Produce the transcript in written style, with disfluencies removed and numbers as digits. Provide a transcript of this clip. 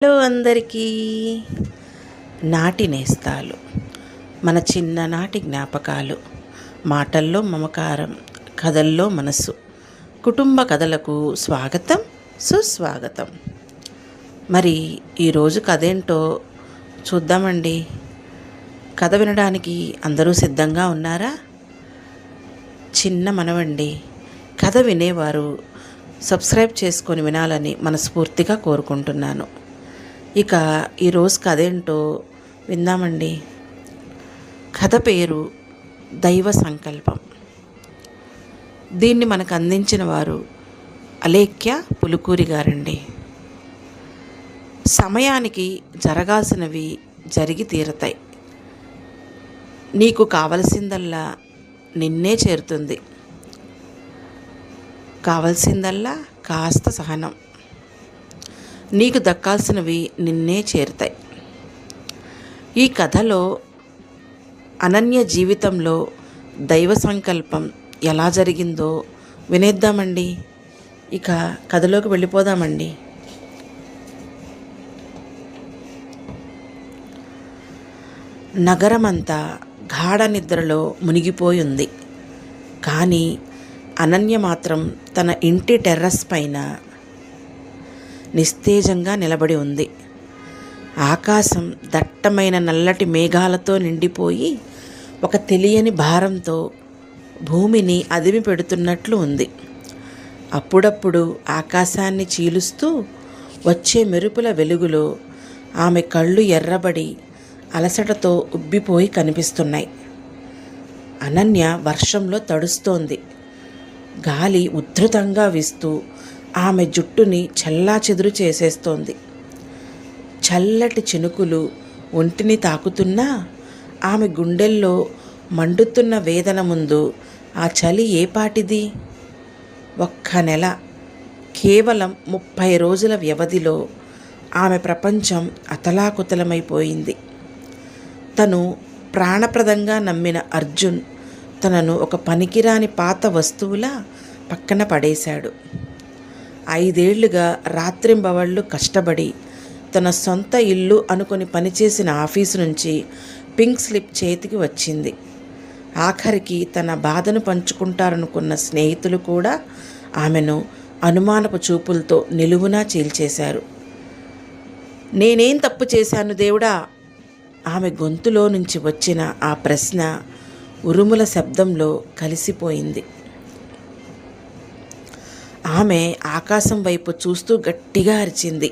Hello అందరికీ. నాటి నేస్తాలు, మన చిన్ననాటి జ్ఞాపకాలు, మాటల్లో మమకారం, కథల్లో మనసు, కుటుంబ కథలకు స్వాగతం, సుస్వాగతం. మరి ఈరోజు కథ ఏంటో చూద్దామండి. కథ వినడానికి అందరూ సిద్ధంగా ఉన్నారా? చిన్న మనవండి, కథ వినేవారు సబ్స్క్రైబ్ చేసుకొని వినాలని మనస్ఫూర్తిగా కోరుకుంటున్నాను. ఇక ఈరోజు కథ ఏంటో విందామండి. కథ పేరు దైవ సంకల్పం. దీన్ని మనకు అందించిన వారు అలేఖ్య పులుకూరి గారండి. సమయానికి జరగాల్సినవి జరిగి తీరతాయి. నీకు కావలసిందల్లా నిన్నే చేరుతుంది. కావలసిందల్లా కాస్త సహనం. నీకు దక్కాల్సినవి నిన్నే చేరుతాయి. ఈ కథలో అనన్య జీవితంలో దైవ సంకల్పం ఎలా జరిగిందో వినేద్దామండి. ఇక కథలోకి వెళ్ళిపోదామండి. నగరమంతా గాఢ నిద్రలో మునిగిపోయింది. కానీ అనన్య మాత్రం తన ఇంటి టెర్రస్ పైన నిస్తేజంగా నిలబడి ఉంది. ఆకాశం దట్టమైన నల్లటి మేఘాలతో నిండిపోయి ఒక తెలియని భారంతో భూమిని అదిమి పెడుతున్నట్లు ఉంది. అప్పుడప్పుడు ఆకాశాన్ని చీలుస్తూ వచ్చే మెరుపుల వెలుగులో ఆమె కళ్ళు ఎర్రబడి అలసటతో ఉబ్బిపోయి కనిపిస్తున్నాయి. అనన్య వర్షంలో తడుస్తోంది. గాలి ఉధృతంగా వీస్తూ ఆమె జుట్టుని చెల్లాచెదురు చేసేస్తోంది. చల్లటి చినుకులు ఒంటిని తాకుతున్నా ఆమె గుండెల్లో మండుతున్న వేదన ముందు ఆ చలి ఏపాటిది? ఒక్క నెల, కేవలం 30 రోజుల వ్యవధిలో ఆమె ప్రపంచం అతలాకుతలమైపోయింది. తను ప్రాణప్రదంగా నమ్మిన అర్జున్ తనను ఒక పనికిరాని పాత వస్తువులా పక్కన పడేశాడు. 5 ఏళ్లుగా రాత్రింబవళ్ళు కష్టపడి తన సొంత ఇల్లు అనుకొని పనిచేసిన ఆఫీసు నుంచి పింక్ స్లిప్ చేతికి వచ్చింది. ఆఖరికి తన బాధను పంచుకుంటారనుకున్న స్నేహితులు కూడా ఆమెను అనుమానపు చూపులతో నిలువునా చీల్చేశారు. నేనేం తప్పు చేశాను దేవుడా? ఆమె గొంతులో నుంచి వచ్చిన ఆ ప్రశ్న ఉరుముల శబ్దంలో కలిసిపోయింది. ఆమె ఆకాశం వైపు చూస్తూ గట్టిగా అరిచింది,